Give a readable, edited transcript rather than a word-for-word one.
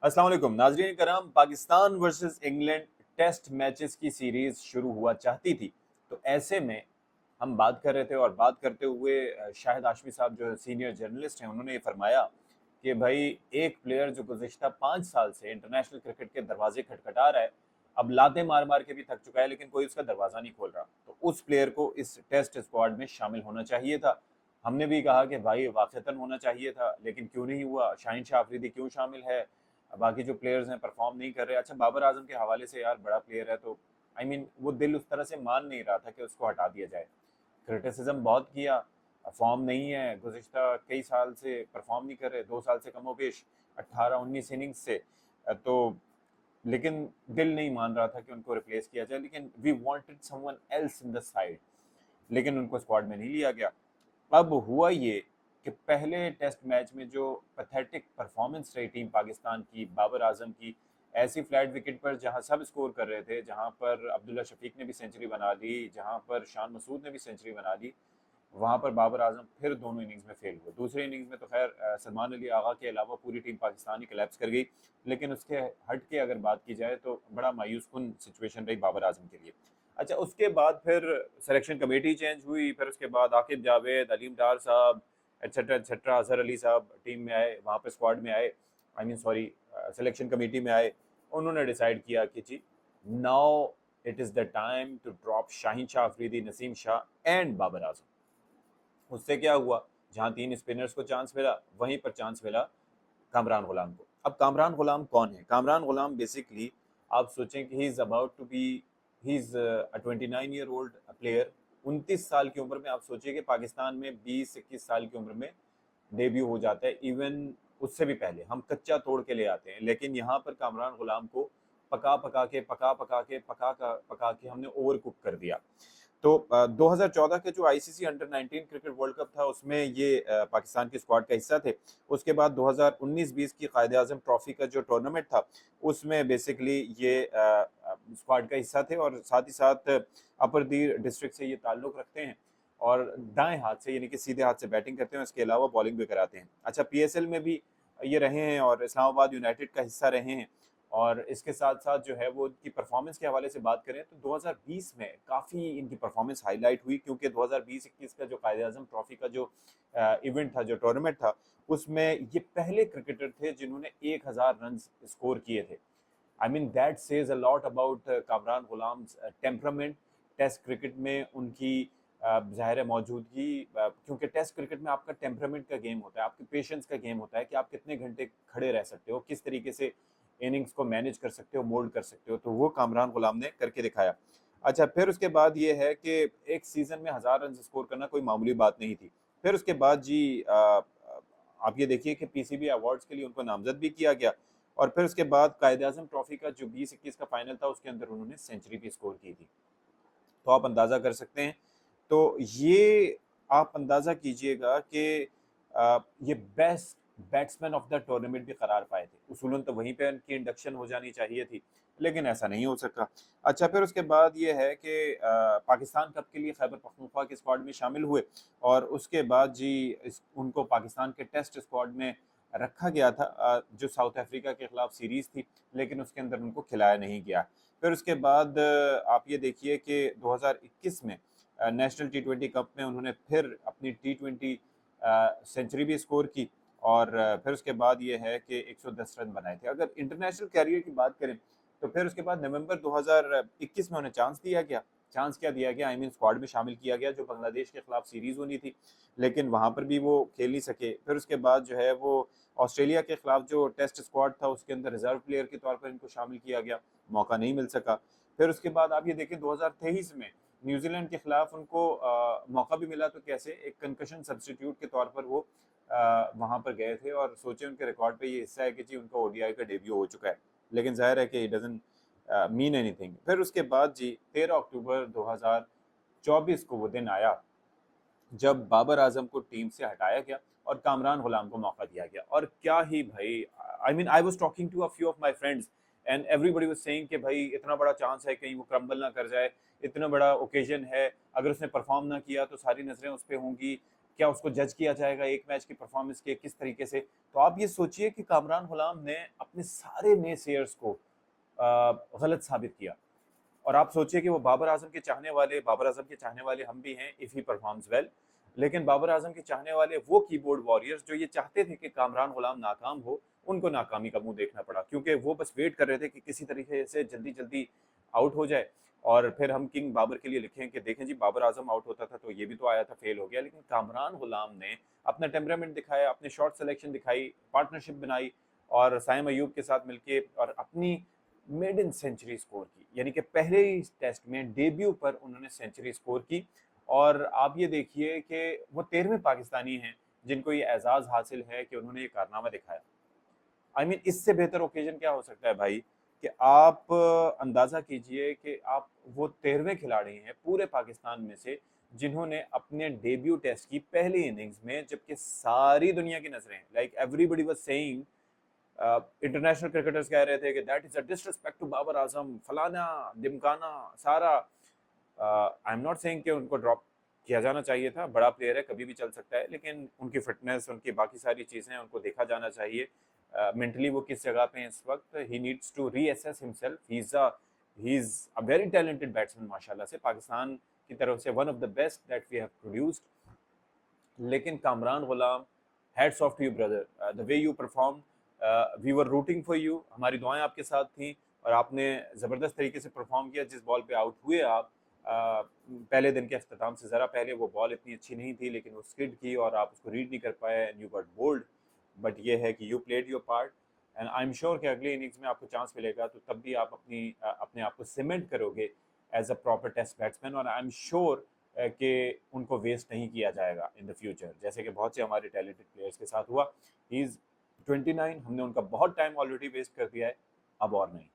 अस्सलाम वालेकुम नाजरीन कराम। Pakistan versus England test matches की सीरीज शुरू हुआ चाहती थी, तो ऐसे में हम बात कर रहे थे और बात करते हुए शाहिद हाशमी साहब जो सीनियर जर्नलिस्ट हैं उन्होंने ये फरमाया कि भाई एक प्लेयर जो गुज़िश्ता 5 साल से इंटरनेशनल क्रिकेट के दरवाजे खटखटा रहा है, अब लाते मार मार के भी थक चुका है लेकिन कोई उसका दरवाज़ा नहीं खोल रहा, तो उस प्लेयर को इस टेस्ट स्क्वाड में शामिल होना चाहिए था। हमने भी कहा कि भाई वाक़तन होना चाहिए था, लेकिन क्यों नहीं हुआ? शाहीन शाह अफरीदी क्यों शामिल है? बाकी जो प्लेयर्स हैं परफॉर्म नहीं कर रहे। अच्छा, बाबर आजम के हवाले से यार बड़ा प्लेयर है, तो आई मीन वो दिल उस तरह से मान नहीं रहा था कि उसको हटा दिया जाए। क्रिटिसिज्म बहुत किया, फॉर्म नहीं है, गुज़िश्ता कई साल से परफॉर्म नहीं कर रहे, 2 साल से कमोबेश 18-19 इनिंग्स से। तो लेकिन दिल नहीं मान रहा था कि उनको रिप्लेस किया जाए, लेकिन we wanted someone else in the side, लेकिन उनको स्क्वाड में नहीं लिया गया। अब हुआ ये कि पहले टेस्ट मैच में जो पैथेटिक परफॉर्मेंस रही टीम पाकिस्तान की, बाबर आजम की, ऐसी फ्लैट विकेट पर जहां सब स्कोर कर रहे थे, जहां पर अब्दुल्ला शफीक ने भी सेंचुरी बना ली, जहां पर शान मसूद ने भी सेंचुरी बना ली, वहां पर बाबर आजम फिर दोनों इनिंग्स में फेल हुए। दूसरे इनिंग्स में तो खैर सलमान अली आगा के अलावा पूरी टीम पाकिस्तानी कोलैप्स कर गई, लेकिन उसके हट के अगर बात की जाए तो बड़ा मायूस कुन सिचुएशन रही बाबर आजम के लिए। अच्छा, उसके बाद फिर सिलेक्शन कमेटी चेंज हुई, फिर उसके बाद आकिब जावेद, अलीम डार साहब, एट्सेट्रा एट्सेट्रा, अजहर अली साहब टीम में आए, वहाँ पे स्क्वाड में आए, I mean sorry selection committee में आए। उन्होंने डिसाइड किया कि जी now it is the time to drop Shaheen Shah Afridi, Naseem Shah and Babar Azam. उससे क्या हुआ, जहाँ 3 स्पिनर्स को चांस मिला, वहीं पर चांस मिला कामरान गुलाम को। अब कामरान गुलाम कौन है? कामरान गुलाम बेसिकली आप सोचें कि he is about to be, he is a 29 year old player. 29 साल की उम्र में आप सोचिए कि पाकिस्तान में 20-21 साल की उम्र में डेब्यू हो जाता है। इवन उससे भी पहले हम कच्चा तोड़ के ले आते हैं, लेकिन यहाँ पर कामरान गुलाम को पका के हमने ओवर कुक कर दिया। तो 2014 के जो ICC under 19 cricket world cup था उसमें ये पाकिस्तान की स्क्वाड का हिस्सा थे। उसके बाद 2019-20 की कायदे आजम ट्रॉफी का जो टूर्नामेंट था उसमें बेसिकली ये स्क्वाड का हिस्सा थे, और साथ ही साथ अपर दीर डिस्ट्रिक्ट से ये ताल्लुक रखते हैं और दाएं हाथ से यानी कि सीधे हाथ से बैटिंग करते हैं, इसके अलावा बॉलिंग भी कराते हैं। अच्छा, पीएसएल में भी ये रहे हैं और इस्लामाबाद यूनाइटेड का हिस्सा रहे हैं। और इसके साथ साथ जो है वो इनकी परफॉर्मेंस के हवाले से बात करें तो 2020 में काफ़ी इनकी परफॉर्मेंस हाईलाइट हुई, क्योंकि 2020-21 का जो कायदे आजम ट्रॉफी का जो इवेंट था, जो टूर्नामेंट था, उसमें ये पहले क्रिकेटर थे जिन्होंने 1000 रन स्कोर किए थे। I mean that says a lot about Kamran Ghulam temperament. Test cricket में उनकी ज़ाहिर है मौजूदगी, क्योंकि टेस्ट क्रिकेट में आपका टेम्परामेंट का गेम होता है, आपके पेशेंस का गेम होता है कि आप कितने घंटे खड़े रह सकते हो, किस तरीके से इनिंग्स को मैनेज कर सकते हो, मोल्ड कर सकते हो, तो वो कामरान गुलाम ने करके दिखाया। अच्छा, फिर उसके बाद ये है कि एक सीज़न में 1000 रन स्कोर करना कोई मामूली बात नहीं थी। फिर उसके बाद जी आप ये देखिए कि पीसीबी अवार्ड्स के लिए उनको नामज़द भी किया गया, और फिर उसके बाद कायद-ए-आज़म ट्रॉफी का जो 20-21 का फाइनल था उसके अंदर उन्होंने सेंचुरी भी स्कोर की थी। तो आप अंदाज़ा कर सकते हैं। तो ये आप अंदाज़ा कीजिएगा कि ये best batsman of the tournament भी करार पाए थे। उसूलन तो वहीं पे उनकी इंडक्शन हो जानी चाहिए थी, लेकिन ऐसा नहीं हो सका। अच्छा, फिर उसके बाद ये है कि पाकिस्तान कप के लिए खैबर पख्तूनख्वा के स्क्वाड में शामिल हुए, और उसके बाद जी उनको पाकिस्तान के टेस्ट स्क्वाड में रखा गया था, जो साउथ अफ्रीका के खिलाफ सीरीज़ थी, लेकिन उसके अंदर उनको खिलाया नहीं गया। फिर उसके बाद आप ये देखिए कि 2021 में नेशनल टी20 कप में उन्होंने फिर अपनी टी20 सेंचुरी भी स्कोर की, और फिर उसके बाद ये है कि 110 रन बनाए थे। अगर इंटरनेशनल कैरियर की बात करें तो फिर उसके बाद नवंबर 2021 में उन्हें चांस दिया गया। चांस क्या दिया गया, आई मीन स्क्वाड में शामिल किया गया जो बांग्लादेश के खिलाफ सीरीज़ होनी थी, लेकिन वहाँ पर भी वो खेल नहीं सके। फिर उसके बाद जो है वो ऑस्ट्रेलिया के खिलाफ जो टेस्ट स्क्वाड था उसके अंदर रिजर्व प्लेयर के तौर पर इनको शामिल किया गया, मौका नहीं मिल सका। फिर उसके बाद आप ये देखें 2023 में न्यूजीलैंड के खिलाफ उनको मौका भी मिला, तो कैसे एक कंकशन सब्स्टिट्यूट के तौर पर वो वहाँ पर गए थे, और सोचे उनके रिकॉर्ड पे ये हिस्सा है कि जी उनका ओडीआई का डेब्यू हो चुका है, लेकिन जाहिर है कि इट डजंट मीन एनीथिंग। फिर उसके बाद जी 13 अक्टूबर 2024 को वो दिन आया जब बाबर आजम को टीम से हटाया गया और कामरान गुलाम को मौका दिया गया। और क्या ही भाई, I mean I was talking to a few of my friends and everybody was saying कि भाई इतना बड़ा चांस है, कहीं वो क्रम्बल ना कर जाए, इतना बड़ा ओकेजन है, अगर उसने परफॉर्म ना किया तो सारी नजरें उस पर होंगी, क्या उसको जज किया जाएगा एक मैच की परफॉर्मेंस के किस तरीके से? तो आप ये सोचिए कि कामरान गुलाम ने अपने सारे नेसेयर्स को गलत साबित किया। और आप सोचिए कि वो बाबर आजम के चाहने वाले, बाबर आजम के चाहने वाले हम भी हैं इफ ही परफॉर्म्स वेल, लेकिन बाबर आजम के चाहने वाले वो कीबोर्ड वॉरियर्स जो ये चाहते थे कि कामरान गुलाम नाकाम हो, उनको नाकामी का मुंह देखना पड़ा, क्योंकि वो बस वेट कर रहे थे कि किसी तरीके से जल्दी जल्दी आउट हो जाए और फिर हम किंग बाबर के लिए लिखें कि देखें जी बाबर आजम आउट होता था तो ये भी तो आया था, फेल हो गया। लेकिन कामरान गुलाम ने अपना टेम्परामेंट दिखाया, अपने शॉट सिलेक्शन दिखाई, पार्टनरशिप बनाई और साइम अयूब के साथ मिलके और अपनी मेडन सेंचुरी स्कोर की, यानी कि पहले ही टेस्ट में डेब्यू पर उन्होंने सेंचुरी स्कोर की। और आप ये देखिए कि वो 13वें पाकिस्तानी हैं जिनको ये एजाज हासिल है कि उन्होंने ये कारनामा दिखाया। आई मीन इससे बेहतर ओकेजन क्या हो सकता है भाई, कि आप अंदाजा कीजिए कि आप वो 13वें खिलाड़ी हैं पूरे पाकिस्तान में से जिन्होंने अपने डेब्यू टेस्ट की पहली इनिंग्स में, जबकि सारी दुनिया की नजरें like everybody was saying, international cricketers कह रहे थे कि that is a disrespect to Babar Azam, फलाना दिमकाना सारा। आई एम नॉट सेइंग कि उनको ड्रॉप किया जाना चाहिए था, बड़ा प्लेयर है कभी भी चल सकता है, लेकिन उनकी फिटनेस, उनकी बाकी सारी चीज़ें उनको देखा जाना चाहिए। मेंटली वो किस जगह पे हैं इस वक्त, he needs to reassess himself. He is a very talented batsman माशाल्लाह से, पाकिस्तान की तरफ से one of the best that we have produced. लेकिन Kamran Ghulam, hats off to you brother, the way you perform, we were rooting for you, हमारी दुआएं आपके साथ थी और आपने ज़बरदस्त तरीके से परफॉर्म किया। जिस बॉल पे आउट हुए आप, पहले दिन के अख्ताम से ज़रा पहले वो बॉल इतनी अच्छी नहीं थी, लेकिन वो स्किड की और आप उसको रीड नहीं कर पाए and you got bowled. But ये है कि you played your part and I am sure कि अगली इनिंग्स में आपको चांस मिलेगा तो तब भी आप अपने आप को सीमेंट करोगे as a proper test batsman. और आई एम श्योर कि उनको वेस्ट नहीं किया जाएगा इन द फ्यूचर, जैसे कि बहुत से हमारे टैलेंटेड प्लेयर्स के साथ हुआ। ही इज़ 29, हमने उनका बहुत टाइम ऑलरेडी वेस्ट कर दिया है, अब और नहीं।